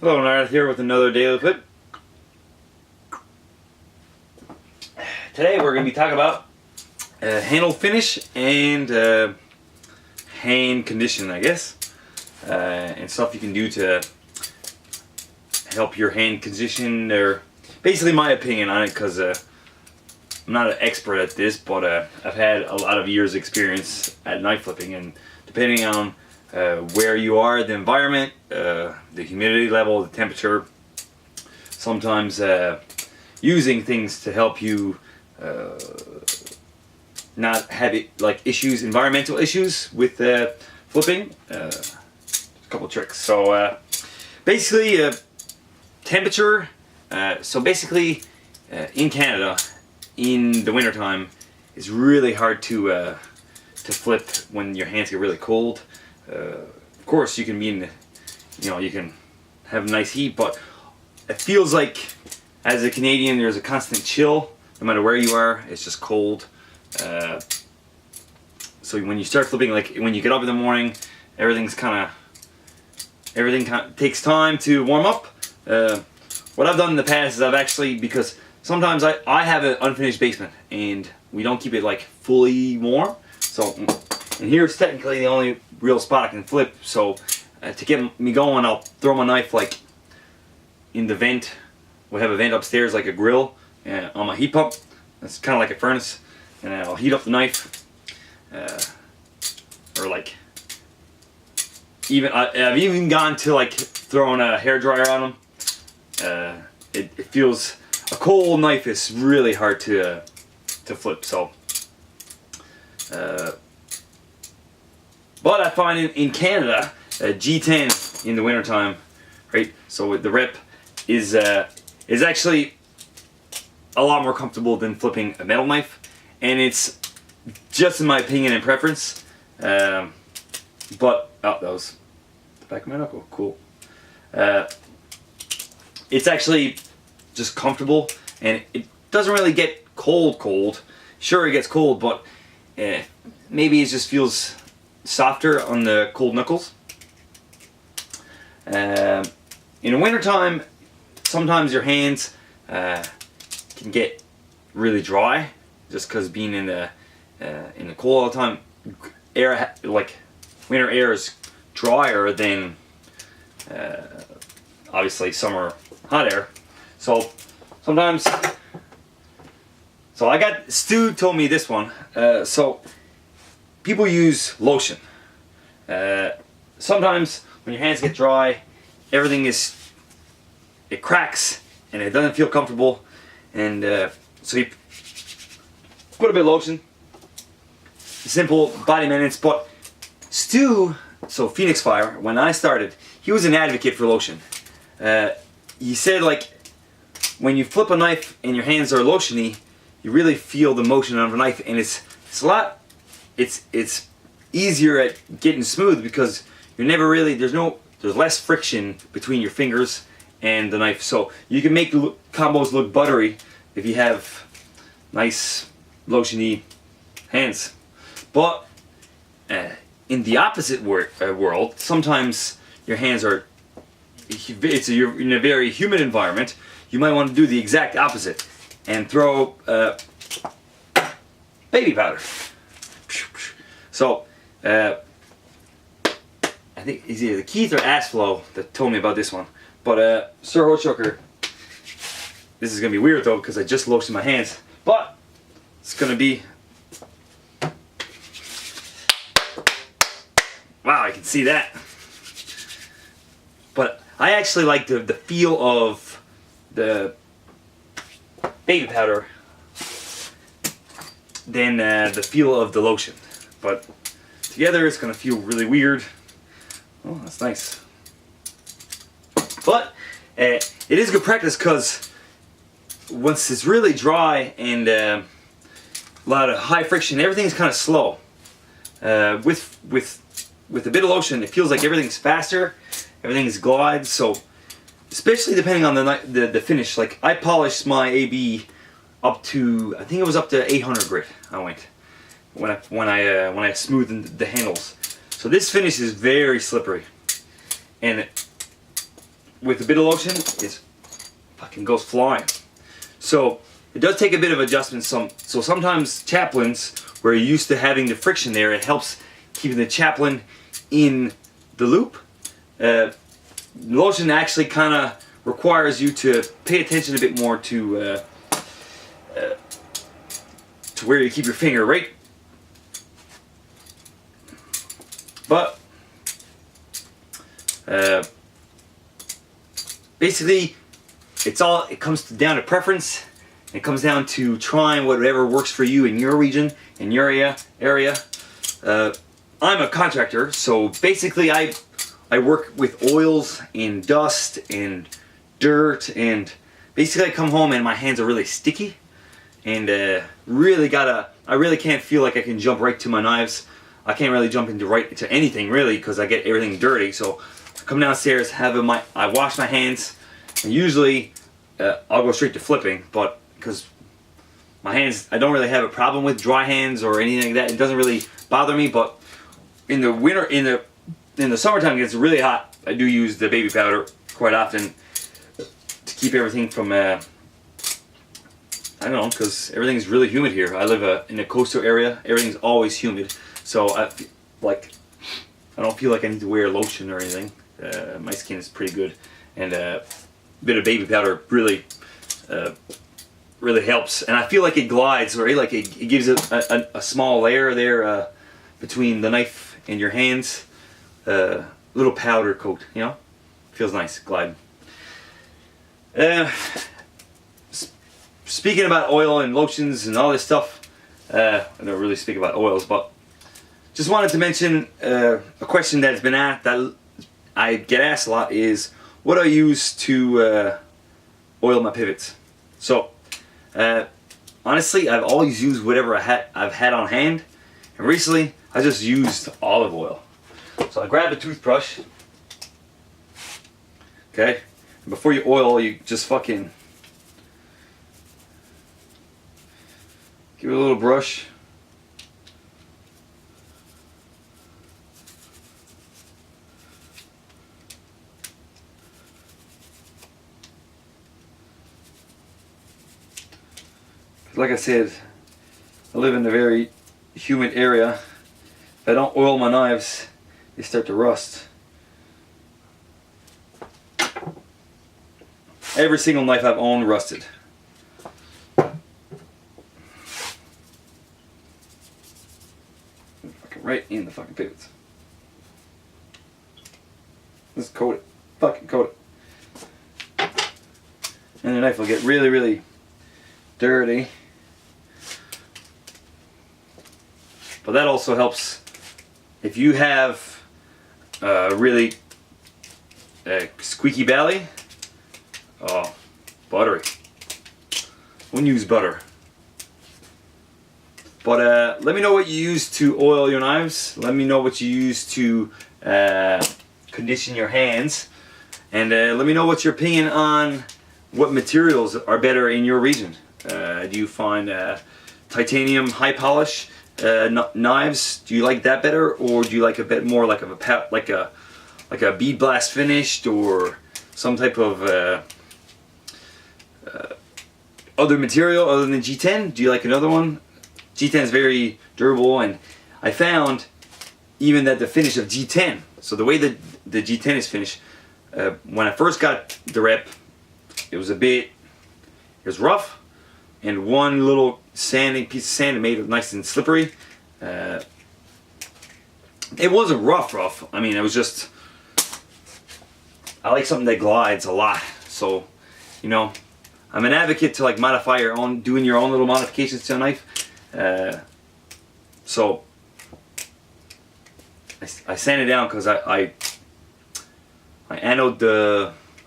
Hello, Nard here with another daily clip. Today we're going to be talking about handle finish and hand condition, I guess, and stuff you can do to help your hand condition, or basically my opinion on it, because I'm not an expert at this, but I've had a lot of years experience at knife flipping, and depending on where you are, the environment, the humidity level, the temperature, sometimes using things to help you not have like issues, environmental issues with flipping. A couple tricks. So basically, temperature. So basically, in Canada, in the wintertime, it's really hard to flip when your hands get really cold. Of course, you can be in the, you can have nice heat, but it feels like as a Canadian, there's a constant chill. No matter where you are, it's just cold. So when you start flipping, like when you get up in the morning, everything kind of takes time to warm up. What I've done in the past is I've actually, because sometimes I have an unfinished basement and we don't keep it like fully warm. So, and here's technically the only real spot I can flip. So to get me going, I'll throw my knife like in the vent. We have a vent upstairs, like a grill, on my heat pump. It's kind of like a furnace, and I'll heat up the knife, or like I've even gone to like throwing a hairdryer on them. It feels, a cold knife is really hard to flip. So, but I find in Canada, G10 in the wintertime, right? So the rep is actually a lot more comfortable than flipping a metal knife, and it's just in my opinion and preference. But that was the back of my knuckle. Cool. It's actually just comfortable, and it doesn't really get cold. Sure, it gets cold, but maybe it just feels softer on the cold knuckles. In the wintertime, sometimes your hands can get really dry, just because being in the cold all the time. Air, like winter air, is drier than obviously summer hot air. So sometimes, Stu told me this one. So people use lotion. Sometimes when your hands get dry, it cracks and it doesn't feel comfortable, and so you put a bit of lotion, simple body maintenance. But Stu, so Phoenix Fire, when I started, he was an advocate for lotion. He said, like, when you flip a knife and your hands are lotiony, you really feel the motion of a knife, and it's easier at getting smooth, because you're never really, there's less friction between your fingers and the knife. So you can make combos look buttery if you have nice lotiony hands. But in the opposite world, sometimes your hands are, you're in a very humid environment. You might want to do the exact opposite and throw baby powder. So I think it's either Keith or Ashflow that told me about this one. But Sir Horshoker, this is gonna be weird though, because I just lotioned my hands. But it's gonna be, wow, I can see that. But I actually like the feel of the baby powder than the feel of the lotion. But together it's gonna feel really weird. Oh, that's nice. But it is good practice, because once it's really dry and a lot of high friction, everything's kind of slow. With a bit of lotion, it feels like everything's faster, everything's glides. So especially depending on the finish. Like I polished my AB up to, I think it was up to 800 grit. I went when I smoothed the handles. So this finish is very slippery, and with a bit of lotion, it fucking goes flying. So it does take a bit of adjustment. So sometimes chaplains, where you're used to having the friction there, it helps keeping the chaplain in the loop. Lotion actually kind of requires you to pay attention a bit more to where you keep your finger, right? But basically, it comes down to preference. It comes down to trying whatever works for you in your region, in your area. I'm a contractor, so basically I work with oils and dust and dirt, and basically I come home and my hands are really sticky, and I really can't feel like I can jump right to my knives. I can't really jump into anything really, because I get everything dirty. So I come downstairs, I wash my hands, and usually I'll go straight to flipping, but because my hands, I don't really have a problem with dry hands or anything like that. It doesn't really bother me. But in the winter, in the summertime, it gets really hot. I do use the baby powder quite often to keep everything from I don't know, because everything's really humid here. I live in a coastal area. Everything's always humid, so I don't feel like I need to wear lotion or anything. My skin is pretty good, and a bit of baby powder really helps. And I feel like it glides, right? Like it gives it a small layer there between the knife and your hands. Little powder coat, you know? Feels nice, gliding. Speaking about oil and lotions and all this stuff, I don't really speak about oils, but just wanted to mention a question that's been asked, that I get asked a lot, is what I use to oil my pivots. So honestly, I've always used whatever I've had on hand, and recently I just used olive oil. So I grabbed a toothbrush, okay, and before you oil, you just fucking give it a little brush. Like I said, I live in a very humid area. If I don't oil my knives, they start to rust. Every single knife I've owned rusted. Fucking right in the fucking pivots. Just coat it. Fucking coat it. And the knife will get really, really dirty. But that also helps if you have really squeaky belly. Oh, buttery. Wouldn't use butter. But let me know what you use to oil your knives. Let me know what you use to condition your hands. And let me know what's your opinion on what materials are better in your region. Do you find titanium high polish knives? Do you like that better, or do you like a bit more like a bead blast finished, or some type of other material other than G10? Do you like another one? G10 is very durable, and I found even that the finish of G10, so the way that the G10 is finished, when I first got the rep, it was rough, and one little piece of sand made it nice and slippery. It wasn't rough. I mean, it was just, I like something that glides a lot. So, you know, I'm an advocate to like modify your own, doing your own little modifications to a knife. So I sanded down because I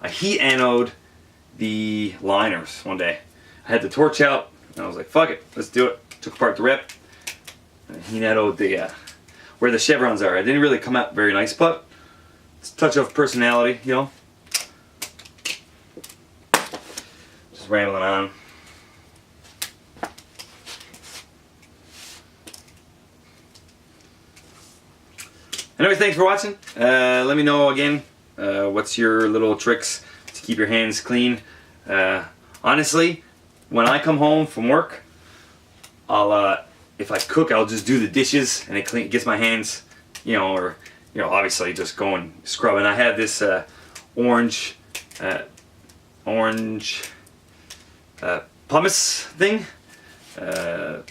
heat anode the liners one day. I had the torch out, and I was like, fuck it, let's do it. Took apart the rep, and heat anode the where the chevrons are. It didn't really come out very nice, but it's a touch of personality, you know. Just rambling on. Anyway, thanks for watching. Let me know again What's your little tricks to keep your hands clean? Honestly, when I come home from work, if I cook, I'll just do the dishes, and it gets my hands, or obviously just go and scrub. And I have this orange pumice thing that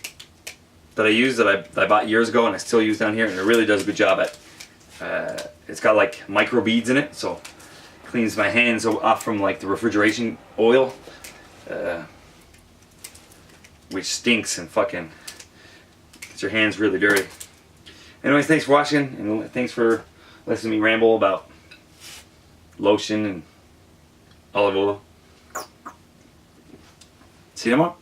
I use, that I bought years ago, and I still use down here, and it really does a good job at. It's got like micro beads in it, so it cleans my hands off from like the refrigeration oil, which stinks and fucking gets your hands really dirty. Anyways, thanks for watching, and thanks for listening to me ramble about lotion and olive oil. See you tomorrow.